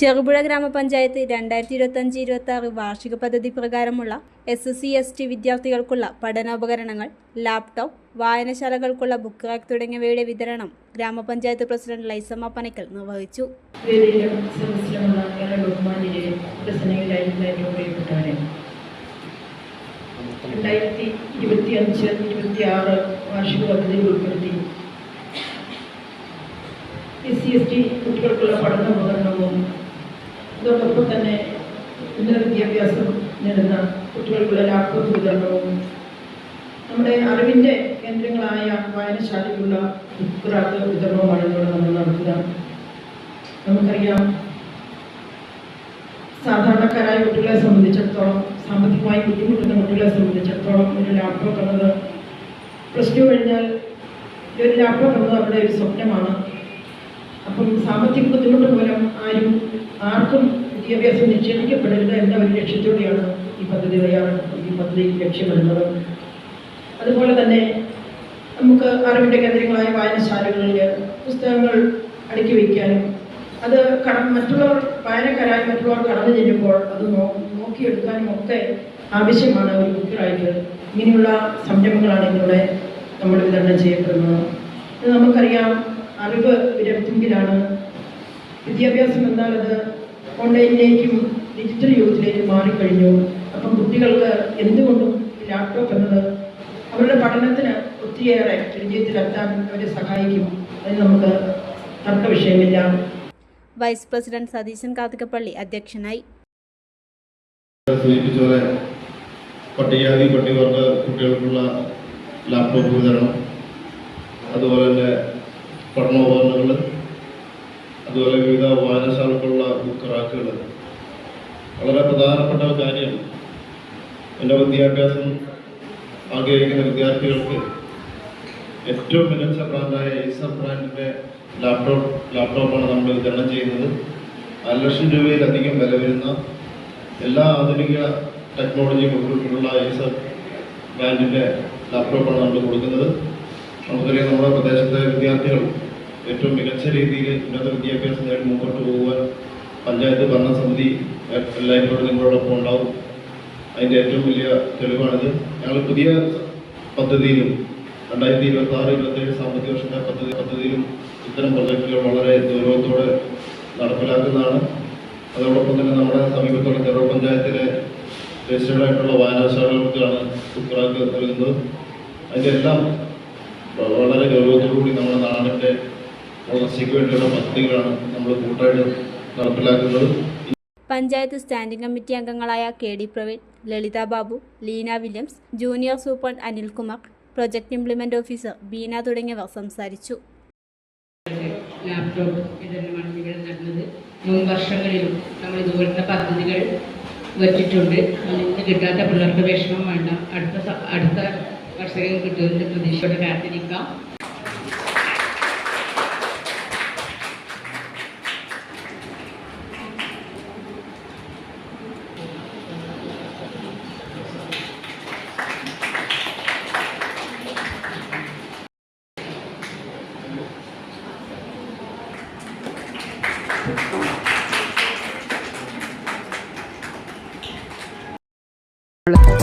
ചെറുപുഴ ഗ്രാമപഞ്ചായത്ത് 2025-26 വാർഷിക പദ്ധതി പ്രകാരമുള്ള SC/ST വിദ്യാർത്ഥികൾക്കുള്ള പഠനോപകരണങ്ങൾ, ലാപ്ടോപ്പ്, വായനശാലകൾക്കുള്ള ബുക്ക് റാക്ക് തുടങ്ങിയവയുടെ വിതരണം ഗ്രാമപഞ്ചായത്ത് പ്രസിഡന്റ് ലൈസമ്മ പനക്കൽ നിർവഹിച്ചു. വാർഷിക പദ്ധതിയിൽ ഉൾപ്പെടുത്തി SC/ST കുട്ടികൾക്കുള്ള പഠനോപകരണവും അതോടൊപ്പം തന്നെ ഉന്നത വിദ്യാഭ്യാസം നേടുന്ന കുട്ടികൾക്കുള്ള ലാപ്ടോപ്പ് വിതരണവും നമ്മുടെ അറിവിൻ്റെ കേന്ദ്രങ്ങളായ വായനശാലയ്ക്കുള്ള ബുക്ക് റാക്ക് വിതരണവുമാണ് ഇവിടെ നമ്മൾ നടത്തുക. നമുക്കറിയാം, സാധാരണക്കാരായ കുട്ടികളെ സംബന്ധിച്ചിടത്തോളം, സാമ്പത്തികമായി ബുദ്ധിമുട്ടുന്ന കുട്ടികളെ സംബന്ധിച്ചിടത്തോളം ഒരു ലാപ്ടോപ്പ് എന്നത് +2 കഴിഞ്ഞാൽ ഒരു ലാപ്ടോപ്പ് എന്നത് അവരുടെ ഒരു സ്വപ്നമാണ്. അപ്പം സാമ്പത്തിക ബുദ്ധിമുട്ട് മൂലം ആർക്കും വിദ്യാഭ്യാസം നിഷേധിക്കപ്പെടരുത് എന്ന ഒരു ലക്ഷ്യത്തോടെയാണ് ഈ പദ്ധതി ലക്ഷ്യമിടുന്നത്. അതുപോലെ തന്നെ നമുക്ക് അറിവിൻ്റെ കേന്ദ്രങ്ങളായ വായനശാലകളിൽ പുസ്തകങ്ങൾ അടുക്കി വയ്ക്കാനും അത് വായനക്കാരായി മറ്റുള്ളവർ കടന്നു ചെല്ലുമ്പോൾ അത് നോക്കിയെടുക്കാനും ഒക്കെ ആവശ്യമാണ് ഒരു ബുക്ക് റാക്ക്. ഇങ്ങനെയുള്ള സംരംഭങ്ങളാണ് ഇതിലൂടെ നമ്മൾ വിതരണം ചെയ്യപ്പെടുന്നത്. ഇത് നമുക്കറിയാം, അറിവ് വിരൽത്തുമ്പിലാണ്. വിദ്യാഭ്യാസം എന്നാൽ അത് ഓൺലൈനിലേക്കും ഡിജിറ്റൽ യുഗത്തിലേക്കും മാറിക്കഴിഞ്ഞു. അപ്പം കുട്ടികൾക്ക് എന്തുകൊണ്ടും ലാപ്ടോപ്പ് എന്നത് അവരുടെ പഠനത്തിന് ഒത്തിരിയേറെ വിജയത്തിലെത്താൻ അവരെ സഹായിക്കും. അതിന് നമുക്ക് തർക്ക വിഷയമില്ല. വൈസ് പ്രസിഡന്റ് സതീശൻ കാർത്തികപ്പള്ളി അധ്യക്ഷനായി. പട്ടികജാതി പട്ടികവർഗ കുട്ടികൾക്കുള്ള ലാപ്ടോപ്പ് വിതരണം, അതുപോലെ തന്നെ പഠനോപകരണങ്ങൾ, അതുപോലെ വിവിധ വായനശാലകളുള്ള ബുക്ക് റാക്കുകൾ. വളരെ പ്രധാനപ്പെട്ട ഒരു കാര്യം, എൻ്റെ വിദ്യാഭ്യാസം ആഗ്രഹിക്കുന്ന വിദ്യാർത്ഥികൾക്ക് ഏറ്റവും മികച്ച ബ്രാൻഡായ ഏസർ ബ്രാൻഡിൻ്റെ ലാപ്ടോപ്പാണ് നമ്മൾ വിതരണം ചെയ്യുന്നത്. 4 ലക്ഷം രൂപയിലധികം വില വരുന്ന എല്ലാ ആധുനിക ടെക്നോളജിയും ഉൾപ്പെടെയുള്ള ഏസർ ബ്രാൻഡിൻ്റെ ലാപ്ടോപ്പാണ് നമ്മൾ കൊടുക്കുന്നത്. നമുക്കറിയാം, നമ്മുടെ പ്രദേശത്തെ വിദ്യാർത്ഥികൾ ഏറ്റവും മികച്ച രീതിയിൽ ഉന്നത വിദ്യാഭ്യാസം നേടി മുമ്പോട്ട് പോകുവാൻ പഞ്ചായത്ത് ഭരണസമിതി എല്ലായ്പ്പോഴും നിങ്ങളോടൊപ്പം ഉണ്ടാവും. അതിൻ്റെ ഏറ്റവും വലിയ തെളിവാണിത്. ഞങ്ങൾ പുതിയ പദ്ധതിയിലും 2026-27 സാമ്പത്തിക വർഷത്തെ പദ്ധതിയിലും ഇത്തരം പ്രൊജക്റ്റുകൾ വളരെ ഗൗരവത്തോടെ നടപ്പിലാക്കുന്നതാണ്. അതോടൊപ്പം തന്നെ നമ്മുടെ സമീപത്തുള്ള ചെറുപുഴ പഞ്ചായത്തിലെ രജിസ്റ്റേർഡ് ആയിട്ടുള്ള വായനശാലകൾക്കാണ് ബുക്ക് റാക്ക് നൽകുന്നത്. അതിൻ്റെ എല്ലാം വളരെ ഗൗരവത്തോടുകൂടി നമ്മുടെ നാടിൻ്റെ വളർച്ചയ്ക്ക് വേണ്ടിയുള്ള പദ്ധതികളാണ് നമ്മൾ കൂട്ടായിട്ട് നടപ്പിലാക്കുന്നത്. പഞ്ചായത്ത് സ്റ്റാൻഡിംഗ് കമ്മിറ്റി അംഗങ്ങളായ KD Praveen, Lalitha Babu, Leena Williams, junior superintendent Anilkumar, project implement officer Beena തുടങ്ങിയവർ സംസാരിച്ചു. ലാപ്ടോപ്പ് വിതരണമാണ് ഇവിടെ നടന്നത്. മുൻ വർഷങ്ങളിലും നമ്മൾ ഇതുപോലത്തെ പദ്ധതികൾ വച്ചിട്ടുണ്ട്. അതിൽ നിന്ന് കിട്ടാത്ത പിള്ളേർക്ക് വിഷമം വേണ്ട. അടുത്ത വർഷം കിട്ടുന്നതിൻ്റെ പ്രതീക്ഷയോടെ കാത്തിരിക്കാം. Hola.